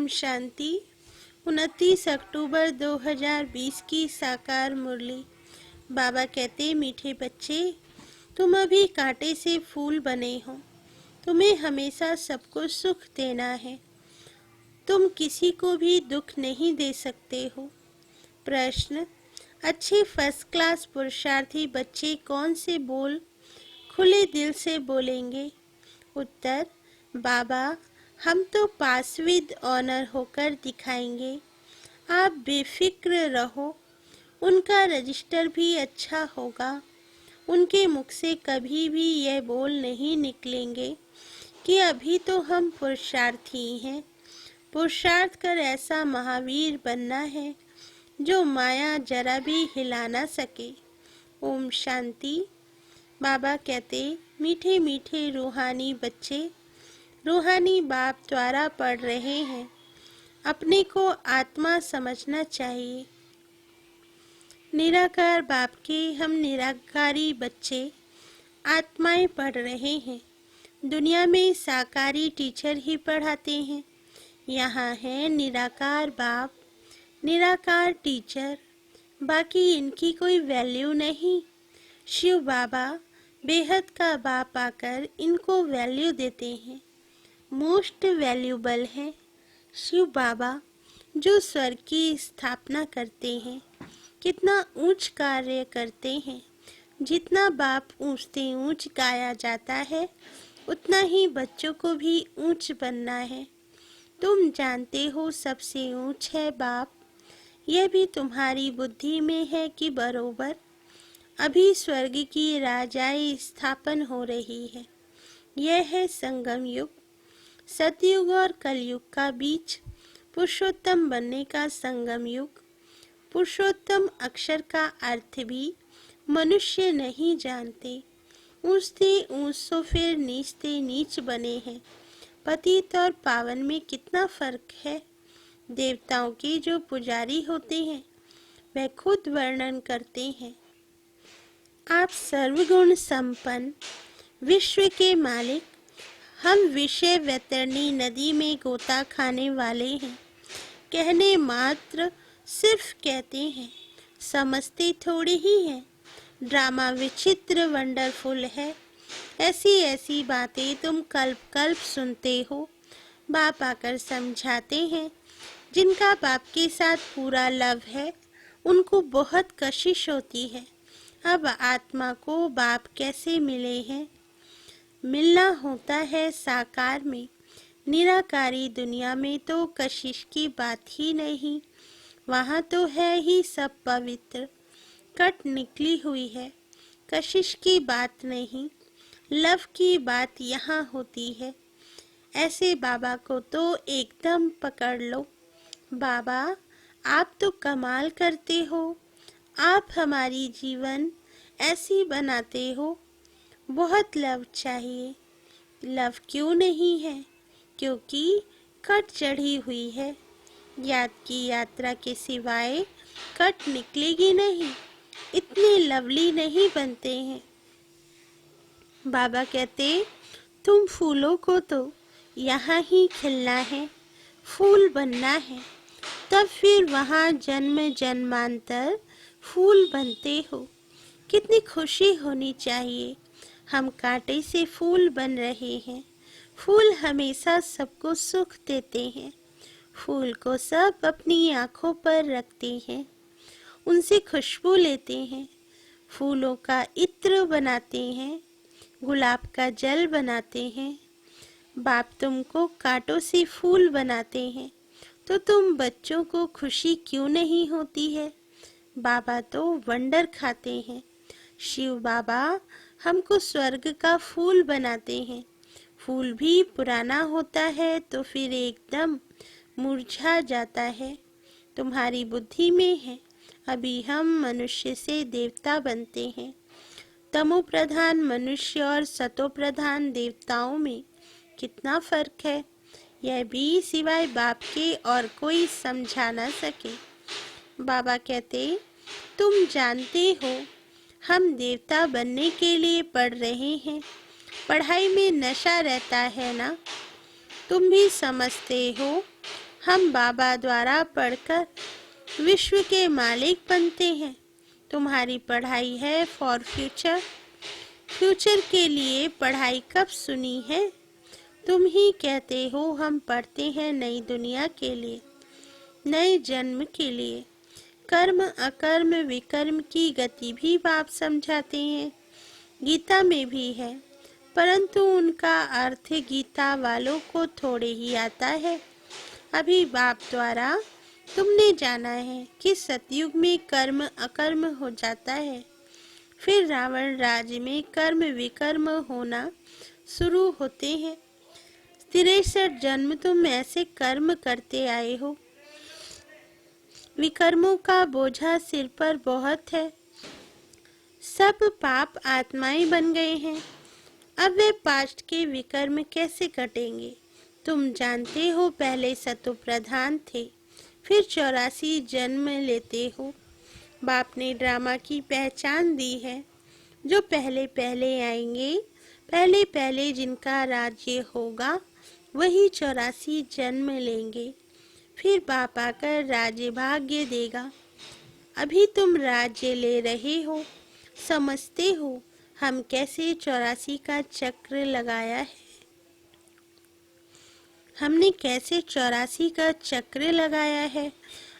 शांति। 29 अक्टूबर 2020 की साकार मुरली। बाबा कहते, मीठे बच्चे, तुम अभी कांटे से फूल बने हो। तुम्हें हमेशा सबको सुख देना है। तुम किसी को भी दुख नहीं दे सकते हो। प्रश्न, अच्छे फर्स्ट क्लास पुरुषार्थी बच्चे कौन से बोल खुले दिल से बोलेंगे? उत्तर, बाबा, हम तो पास विद ऑनर होकर दिखाएंगे। आप बेफिक्र रहो, उनका रजिस्टर भी अच्छा होगा। उनके मुख से कभी भी यह बोल नहीं निकलेंगे कि अभी तो हम पुरुषार्थी हैं। पुरुषार्थ कर ऐसा महावीर बनना है जो माया जरा भी हिला ना सके। ओम शांति। बाबा कहते, मीठे मीठे रूहानी बच्चे रूहानी बाप द्वारा पढ़ रहे हैं। अपने को आत्मा समझना चाहिए। निराकार बाप के हम निराकारी बच्चे आत्माएं पढ़ रहे हैं। दुनिया में साकारी टीचर ही पढ़ाते हैं। यहाँ है निराकार बाप, निराकार टीचर, बाकी इनकी कोई वैल्यू नहीं। शिव बाबा बेहद का बाप आकर इनको वैल्यू देते हैं। मोस्ट वैल्यूबल हैं शिव बाबा जो स्वर्ग की स्थापना करते हैं। कितना ऊंच कार्य करते हैं। जितना बाप ऊंचते ऊंच गाया जाता है, उतना ही बच्चों को भी ऊंच बनना है। तुम जानते हो सबसे ऊंच है बाप। यह भी तुम्हारी बुद्धि में है कि बरोबर अभी स्वर्ग की राजाई स्थापन हो रही है। यह है संगम युग। सतयुग और कलयुग का बीच पुरुषोत्तम बनने का संगम युग। पुरुषोत्तम अक्षर का अर्थ भी मनुष्य नहीं जानते। ऊंचते ऊंच तो फिर नीचते नीच बने हैं। पतित और पावन में कितना फर्क है। देवताओं के जो पुजारी होते हैं वह खुद वर्णन करते हैं, आप सर्वगुण संपन्न विश्व के मालिक, हम विषय वैतरणी नदी में गोता खाने वाले हैं। कहने मात्र सिर्फ कहते हैं, समझते थोड़ी ही हैं। ड्रामा विचित्र वंडरफुल है। ऐसी ऐसी बातें तुम कल्प कल्प सुनते हो। बाप आकर समझाते हैं। जिनका बाप के साथ पूरा लव है उनको बहुत कशिश होती है। अब आत्मा को बाप कैसे मिले हैं? मिलना होता है साकार में। निराकारी दुनिया में तो कशिश की बात ही नहीं। वहाँ तो है ही सब पवित्र। कट निकली हुई है। कशिश की बात नहीं, लव की बात यहाँ होती है। ऐसे बाबा को तो एकदम पकड़ लो। बाबा, आप तो कमाल करते हो। आप हमारी जीवन ऐसी बनाते हो। बहुत लव चाहिए। लव क्यों नहीं है? क्योंकि कट चढ़ी हुई है। याद की यात्रा के सिवाय कट निकलेगी नहीं। इतने लवली नहीं बनते हैं। बाबा कहते, तुम फूलों को तो यहाँ ही खिलना है, फूल बनना है, तब फिर वहाँ जन्म जन्मांतर फूल बनते हो। कितनी खुशी होनी चाहिए। हम कांटे से फूल बन रहे हैं। फूल हमेशा सबको सुख देते हैं। फूल को सब अपनी आँखों पर रखते हैं, उनसे खुशबू लेते हैं। फूलों का इत्र बनाते हैं, गुलाब का जल बनाते हैं। बाप तुमको कांटों से फूल बनाते हैं, तो तुम बच्चों को खुशी क्यों नहीं होती है? बाबा तो वंडर खाते हैं। शिव बाबा हमको स्वर्ग का फूल बनाते हैं। फूल भी पुराना होता है तो फिर एकदम मुरझा जाता है। तुम्हारी बुद्धि में है। अभी हम मनुष्य से देवता बनते हैं। तमो प्रधान मनुष्य और सतो प्रधान देवताओं में कितना फर्क है, यह भी सिवाय बाप के और कोई समझा ना सके। बाबा कहते, तुम जानते हो हम देवता बनने के लिए पढ़ रहे हैं। पढ़ाई में नशा रहता है ना? तुम भी समझते हो हम बाबा द्वारा पढ़कर विश्व के मालिक बनते हैं। तुम्हारी पढ़ाई है फॉर फ्यूचर। फ्यूचर के लिए पढ़ाई कब सुनी है? तुम ही कहते हो हम पढ़ते हैं नई दुनिया के लिए, नए जन्म के लिए। कर्म अकर्म विकर्म की गति भी बाप समझाते हैं, गीता में भी है, परंतु उनका अर्थ गीता वालों को थोड़े ही आता है। अभी बाप द्वारा तुमने जाना है कि सतयुग में कर्म अकर्म हो जाता है, फिर रावण राज्य में कर्म विकर्म होना शुरू होते हैं। 63 जन्म तुम ऐसे कर्म करते आए हो। विकर्मों का बोझा सिर पर बहुत है। सब पाप आत्माएं बन गए हैं। अब वे पास्ट के विकर्म कैसे कटेंगे? तुम जानते हो पहले सतो प्रधान थे, फिर 84 जन्म लेते हो। बाप ने ड्रामा की पहचान दी है। जो पहले पहले आएंगे, पहले पहले जिनका राज्य होगा, वही 84 जन्म लेंगे। फिर बाप आकर राज्य भाग्य देगा। अभी तुम राज्य ले रहे हो, समझते हो हम कैसे 84 का चक्र लगाया है। हमने कैसे 84 का चक्र लगाया है।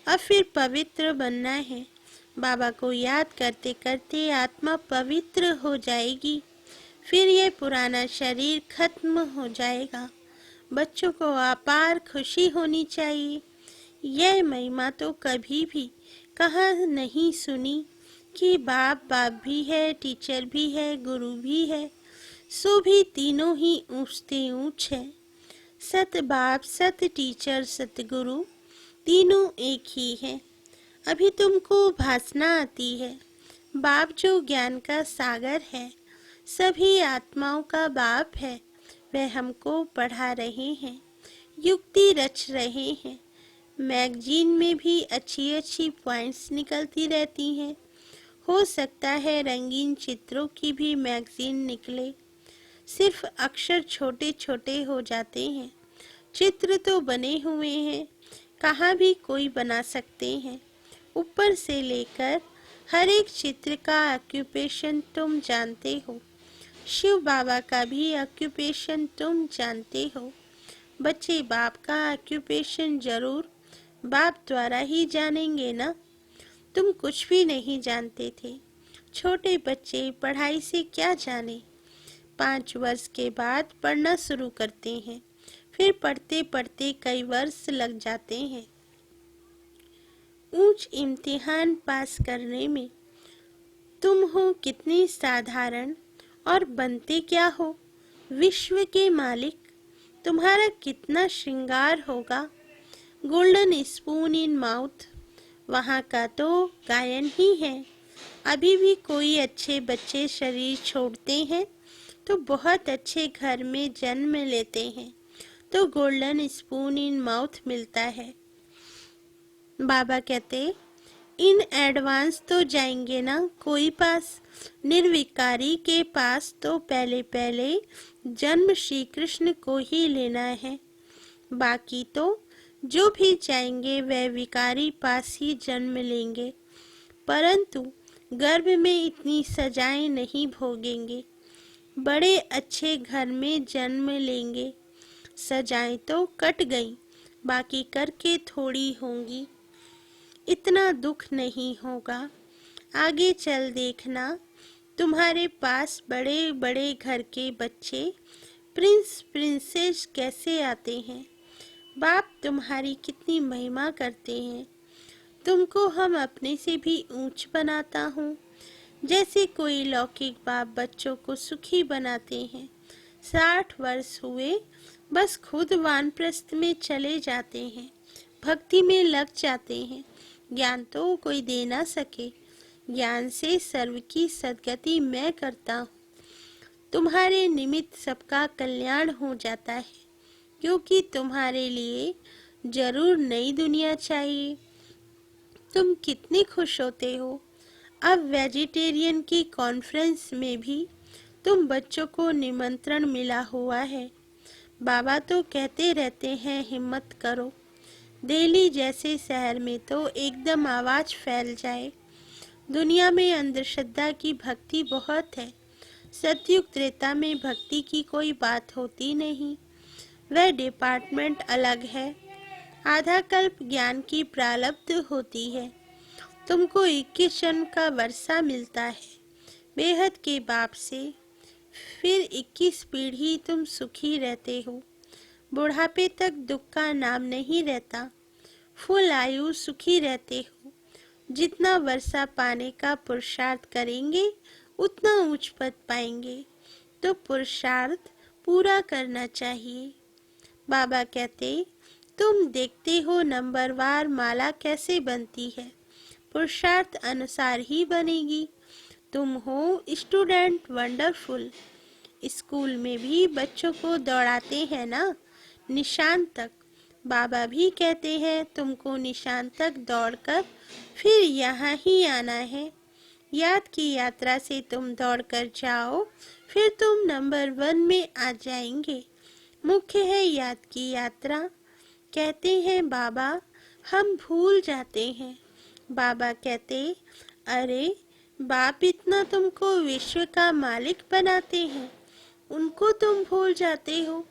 अब फिर पवित्र बनना है। बाबा को याद करते करते आत्मा पवित्र हो जाएगी। फिर यह पुराना शरीर खत्म हो जाएगा। बच्चों को अपार खुशी होनी चाहिए। यह महिमा तो कभी भी कहाँ नहीं सुनी कि बाप बाप भी है, टीचर भी है, गुरु भी है, सो भी तीनों ही ऊंचते ऊंच है। सत बाप, सत टीचर, सत गुरु तीनों एक ही है। अभी तुमको भासना आती है। बाप जो ज्ञान का सागर है, सभी आत्माओं का बाप है, वह हमको पढ़ा रहे हैं, युक्ति रच रहे हैं। मैगजीन में भी अच्छी अच्छी पॉइंट्स निकलती रहती हैं। हो सकता है रंगीन चित्रों की भी मैगजीन निकले। सिर्फ अक्षर छोटे छोटे हो जाते हैं। चित्र तो बने हुए हैं, कहाँ भी कोई बना सकते हैं। ऊपर से लेकर हर एक चित्र का ऑक्यूपेशन तुम जानते हो। शिव बाबा का भी ऑक्यूपेशन तुम जानते हो। बच्चे बाप का ऑक्यूपेशन जरूर बाप द्वारा ही जानेंगे ना। तुम कुछ भी नहीं जानते थे। छोटे बच्चे पढ़ाई से क्या जाने। 5 वर्ष के बाद पढ़ना शुरू करते हैं, फिर पढ़ते पढ़ते कई वर्ष लग जाते हैं। ऊंच इम्तिहान पास करने में तुम हो कितनी साधारण और बनते क्या हो विश्व के मालिक। तुम्हारा कितना श्रृंगार होगा। गोल्डन स्पून इन माउथ, वहाँ का तो गायन ही है। अभी भी कोई अच्छे बच्चे शरीर छोड़ते हैं तो बहुत अच्छे घर में जन्म लेते हैं, तो गोल्डन स्पून इन माउथ मिलता है। बाबा कहते इन एडवांस तो जाएंगे ना कोई पास। निर्विकारी के पास तो पहले पहले जन्म श्री कृष्ण को ही लेना है। बाकी तो जो भी जाएंगे वह विकारी पास ही जन्म लेंगे, परंतु गर्भ में इतनी सजाएं नहीं भोगेंगे। बड़े अच्छे घर में जन्म लेंगे। सजाएं तो कट गई, बाकी करके थोड़ी होंगी। इतना दुख नहीं होगा। आगे चल देखना, तुम्हारे पास बड़े बड़े घर के बच्चे प्रिंस प्रिंसेस कैसे आते हैं। बाप तुम्हारी कितनी महिमा करते हैं। तुमको हम अपने से भी ऊंच बनाता हूँ। जैसे कोई लौकिक बाप बच्चों को सुखी बनाते हैं। 60 वर्ष हुए बस खुद वानप्रस्थ में चले जाते हैं, भक्ति में लग जाते हैं। ज्ञान तो कोई दे ना सके। ज्ञान से सर्व की सद्गति मैं करता हूँ। तुम्हारे निमित्त सबका कल्याण हो जाता है, क्योंकि तुम्हारे लिए जरूर नई दुनिया चाहिए। तुम कितने खुश होते हो। अब वेजिटेरियन की कॉन्फ्रेंस में भी तुम बच्चों को निमंत्रण मिला हुआ है। बाबा तो कहते रहते हैं हिम्मत करो। दिल्ली जैसे शहर में तो एकदम आवाज फैल जाए। दुनिया में अंधश्रद्धा की भक्ति बहुत है। सतयुग त्रेता में भक्ति की कोई बात होती नहीं, वह डिपार्टमेंट अलग है। आधा कल्प ज्ञान की प्रारब्ध होती है। तुमको 21 जन्म का वर्षा मिलता है बेहद के बाप से, फिर 21 पीढ़ी तुम सुखी रहते हो। बुढ़ापे तक दुख का नाम नहीं रहता, फुल आयु सुखी रहते हो। जितना वर्षा पाने का पुरुषार्थ करेंगे उतना उच्च पद पाएंगे, तो पुरुषार्थ पूरा करना चाहिए। बाबा कहते, तुम देखते हो नंबरवार माला कैसे बनती है, पुरुषार्थ अनुसार ही बनेगी। तुम हो स्टूडेंट वंडरफुल। स्कूल में भी बच्चों को दौड़ाते हैं ना, निशान तक। बाबा भी कहते हैं तुमको निशान तक दौड़कर फिर यहाँ ही आना है। याद की यात्रा से तुम दौड़कर जाओ, फिर तुम नंबर 1 में आ जाएंगे। मुख्य है याद की यात्रा। कहते हैं बाबा हम भूल जाते हैं। बाबा कहते, अरे बाप इतना तुमको विश्व का मालिक बनाते हैं, उनको तुम भूल जाते हो।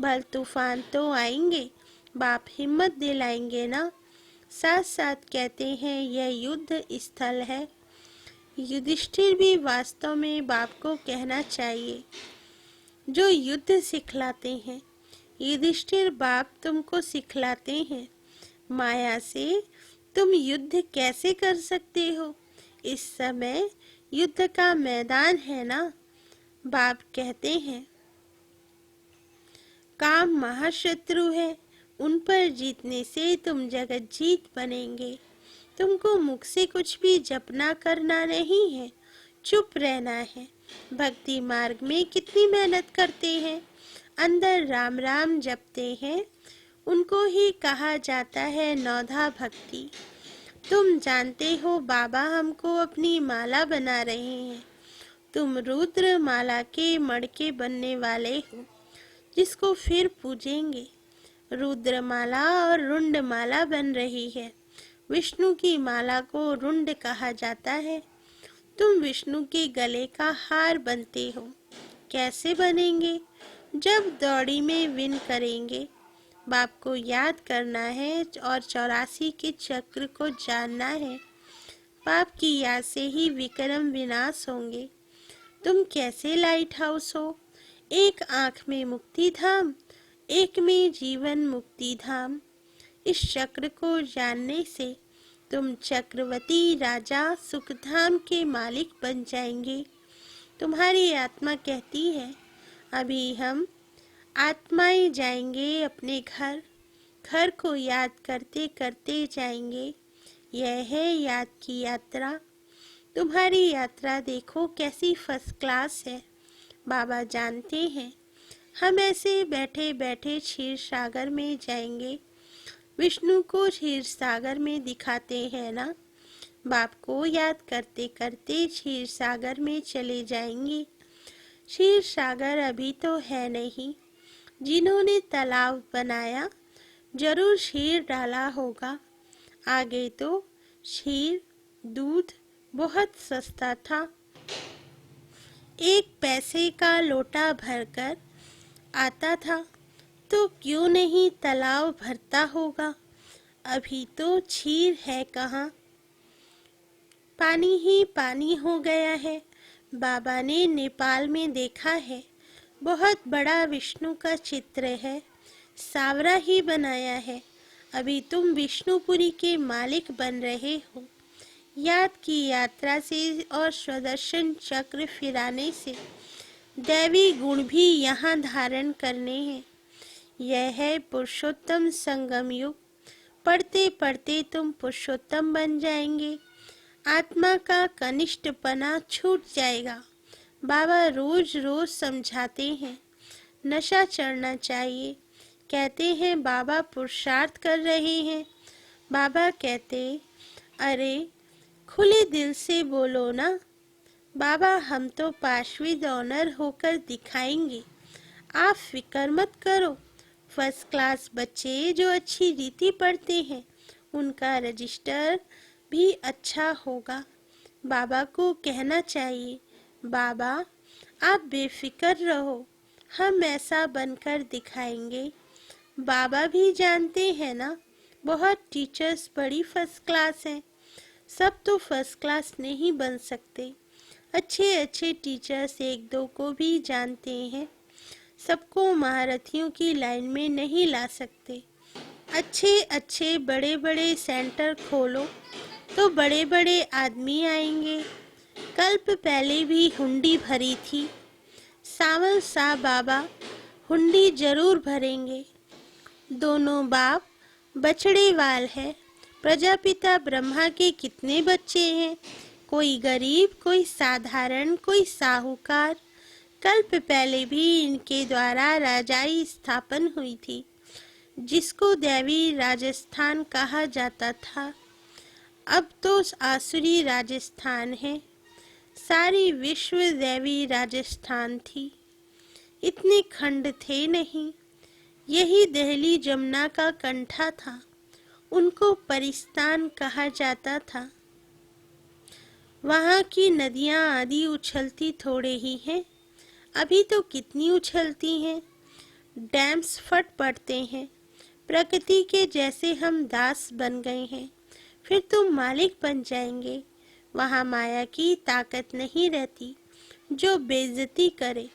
भल तूफान तो आएंगे, बाप हिम्मत दिलाएंगे ना। साथ साथ कहते हैं यह युद्ध स्थल है। युधिष्ठिर भी वास्तव में बाप को कहना चाहिए, जो युद्ध सिखलाते हैं। युधिष्ठिर बाप तुमको सिखलाते हैं, माया से तुम युद्ध कैसे कर सकते हो। इस समय युद्ध का मैदान है ना। बाप कहते हैं काम महाशत्रु है, उन पर जीतने से तुम जगत जीत बनेंगे। तुमको मुख से कुछ भी जपना करना नहीं है, चुप रहना है। भक्ति मार्ग में कितनी मेहनत करते हैं, अंदर राम राम जपते हैं, उनको ही कहा जाता है नौधा भक्ति। तुम जानते हो बाबा हमको अपनी माला बना रहे हैं। तुम रुद्र माला के मड़के बनने वाले हो, जिसको फिर पूजेंगे। रुद्र माला और रुंड माला बन रही है। विष्णु की माला को रुंड कहा जाता है। तुम विष्णु के गले का हार बनते हो। कैसे बनेंगे? जब दौड़ी में विन करेंगे। बाप को याद करना है और 84 के चक्र को जानना है। पाप की याद से ही विक्रम विनाश होंगे। तुम कैसे लाइट हाउस हो, एक आंख में मुक्ति धाम, एक में जीवन मुक्ति धाम। इस चक्र को जानने से तुम चक्रवर्ती राजा सुखधाम के मालिक बन जाएंगे। तुम्हारी आत्मा कहती है अभी हम आत्माएं जाएंगे अपने घर, घर को याद करते करते जाएंगे। यह है याद की यात्रा। तुम्हारी यात्रा देखो कैसी फर्स्ट क्लास है। बाबा जानते हैं हम ऐसे बैठे बैठे क्षीर सागर में जाएंगे। विष्णु को क्षीर सागर में दिखाते हैं ना। बाप को याद करते करते क्षीर सागर में चले जाएंगे। क्षीर सागर अभी तो है नहीं। जिन्होंने तालाब बनाया जरूर क्षीर डाला होगा। आगे तो क्षीर दूध बहुत सस्ता था। 1 पैसे का लोटा भरकर आता था, तो क्यों नहीं तालाब भरता होगा। अभी तो क्षीर है कहाँ, पानी ही पानी हो गया है। बाबा ने नेपाल में देखा है, बहुत बड़ा विष्णु का चित्र है, सावरा ही बनाया है। अभी तुम विष्णुपुरी के मालिक बन रहे हो। याद की यात्रा से और स्वदर्शन चक्र फिराने से दैवी गुण भी यहाँ धारण करने हैं। यह है पुरुषोत्तम संगम युग। पढ़ते पढ़ते तुम पुरुषोत्तम बन जाएंगे। आत्मा का कनिष्ठपना छूट जाएगा। बाबा रोज रोज समझाते हैं नशा चढ़ना चाहिए। कहते हैं बाबा पुरुषार्थ कर रहे हैं। बाबा कहते अरे खुले दिल से बोलो ना। बाबा हम तो पाशवी ऑनर होकर दिखाएंगे, आप फिक्र मत करो। फर्स्ट क्लास बच्चे जो अच्छी रीति पढ़ते हैं उनका रजिस्टर भी अच्छा होगा। बाबा को कहना चाहिए, बाबा आप बेफिक्र रहो, हम ऐसा बनकर दिखाएंगे। बाबा भी जानते हैं ना, बहुत टीचर्स बड़ी फर्स्ट क्लास हैं। सब तो फर्स्ट क्लास नहीं बन सकते। अच्छे अच्छे टीचर्स एक दो को भी जानते हैं। सबको महारथियों की लाइन में नहीं ला सकते। अच्छे अच्छे बड़े बड़े सेंटर खोलो तो बड़े बड़े आदमी आएंगे। कल्प पहले भी हुंडी भरी थी। सावल सा बाबा हुंडी जरूर भरेंगे। दोनों बाप बछड़े वाल है। प्रजापिता ब्रह्मा के कितने बच्चे हैं? कोई गरीब, कोई साधारण, कोई साहूकार। कल्प पहले भी इनके द्वारा राजाई स्थापन हुई थी, जिसको दैवी राजस्थान कहा जाता था। अब तो आसुरी राजस्थान है। सारी विश्व दैवी राजस्थान थी। इतने खंड थे नहीं। यही दहली जमुना का कंठा था। उनको परिस्तान कहा जाता था। वहाँ की नदियाँ आदि उछलती थोड़े ही हैं। अभी तो कितनी उछलती हैं। डैम्स फट पड़ते हैं। प्रकृति के जैसे हम दास बन गए हैं। फिर तुम मालिक बन जाएंगे। वहाँ माया की ताकत नहीं रहती जो बेइज्जती करे।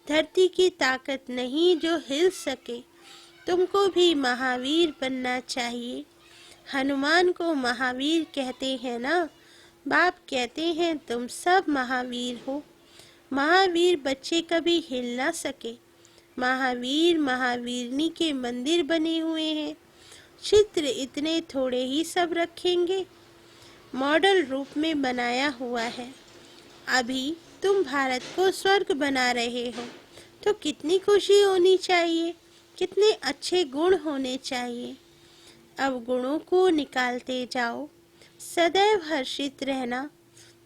धरती की ताकत नहीं जो हिल सके। तुमको भी महावीर बनना चाहिए। हनुमान को महावीर कहते हैं ना। बाप कहते हैं तुम सब महावीर हो। महावीर बच्चे कभी हिल ना सके। महावीर महावीरनी के मंदिर बने हुए हैं। चित्र इतने थोड़े ही सब रखेंगे। मॉडल रूप में बनाया हुआ है। अभी तुम भारत को स्वर्ग बना रहे हो तो कितनी खुशी होनी चाहिए। कितने अच्छे गुण होने चाहिए। अब गुणों को निकालते जाओ। सदैव हर्षित रहना।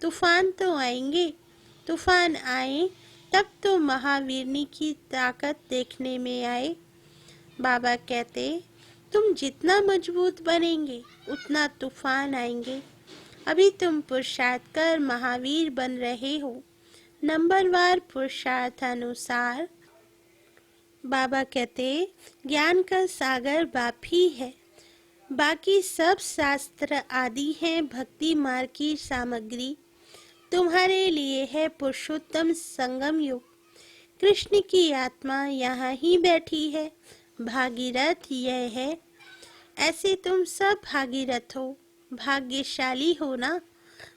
तूफान तो आएंगे। तूफान आए तब तो महावीरनी की ताकत देखने में आए। बाबा कहते तुम जितना मजबूत बनेंगे उतना तूफान आएंगे। अभी तुम पुरुषार्थ कर महावीर बन रहे हो। नंबरवार पुरुषार्थ अनुसार। बाबा कहते ज्ञान का सागर बाप ही है। बाकी सब शास्त्र आदि हैं भक्ति मार्ग की सामग्री। तुम्हारे लिए है पुरुषोत्तम संगम युग। कृष्ण की आत्मा यहाँ ही बैठी है। भागीरथ यह है। ऐसे तुम सब भागीरथ हो। भाग्यशाली हो ना।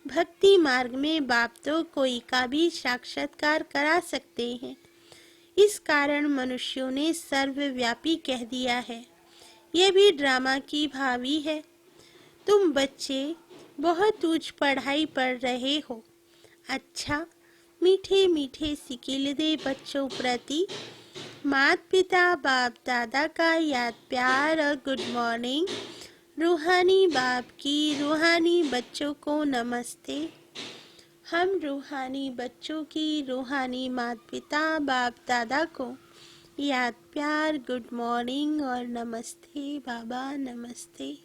भक्ति मार्ग में बाप तो कोई का भी साक्षात्कार करा सकते हैं। इस कारण मनुष्यों ने सर्वव्यापी कह दिया है। यह भी ड्रामा की भावी है। तुम बच्चे बहुत उच्च पढ़ाई पढ़ रहे हो। अच्छा, मीठे मीठे सिकिल दे बच्चों प्रति माता पिता बाप दादा का याद प्यार और गुड मॉर्निंग। रूहानी बाप की रूहानी बच्चों को नमस्ते। हम रूहानी बच्चों की रूहानी माता पिता बाप दादा को याद प्यार गुड मॉर्निंग और नमस्ते बाबा नमस्ते।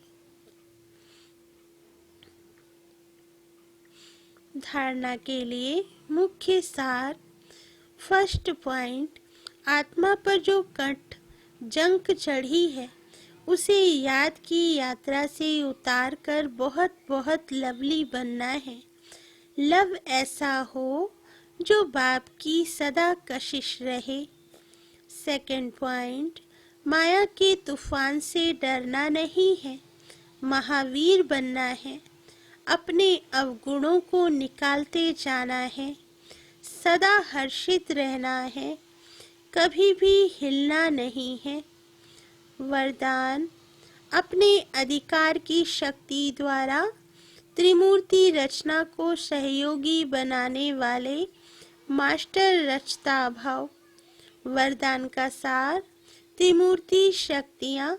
धारणा के लिए मुख्य सार। फर्स्ट पॉइंट, आत्मा पर जो कट जंक चढ़ी है उसे याद की यात्रा से उतार कर बहुत बहुत लवली बनना है। लव ऐसा हो जो बाप की सदा कशिश रहे। सेकंड पॉइंट, माया के तूफान से डरना नहीं है, महावीर बनना है। अपने अवगुणों को निकालते जाना है। सदा हर्षित रहना है। कभी भी हिलना नहीं है। वरदान, अपने अधिकार की शक्ति द्वारा त्रिमूर्ति रचना को सहयोगी बनाने वाले मास्टर रचता भाव। वरदान का सार, त्रिमूर्ति शक्तियाँ,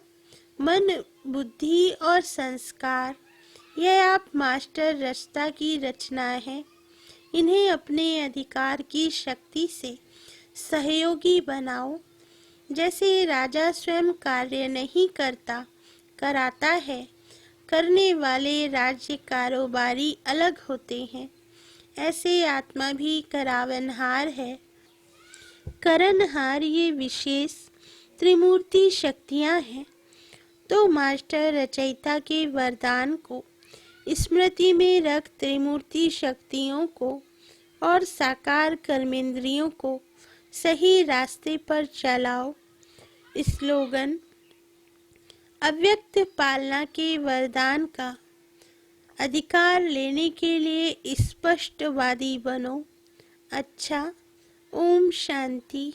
मन, बुद्धि और संस्कार, यह आप मास्टर रचता की रचना है। इन्हें अपने अधिकार की शक्ति से सहयोगी बनाओ। जैसे राजा स्वयं कार्य नहीं करता, कराता है, करने वाले राज्य कारोबारी अलग होते हैं, ऐसे आत्मा भी करावनहार है। करनहार ये विशेष त्रिमूर्ति शक्तियाँ हैं। तो मास्टर रचयिता के वरदान को स्मृति में रख त्रिमूर्ति शक्तियों को और साकार कर्मेंद्रियों को सही रास्ते पर चलाओ। स्लोगन: अव्यक्त पालना के वरदान का अधिकार लेने के लिए स्पष्टवादी बनो। अच्छा, ओम शांति।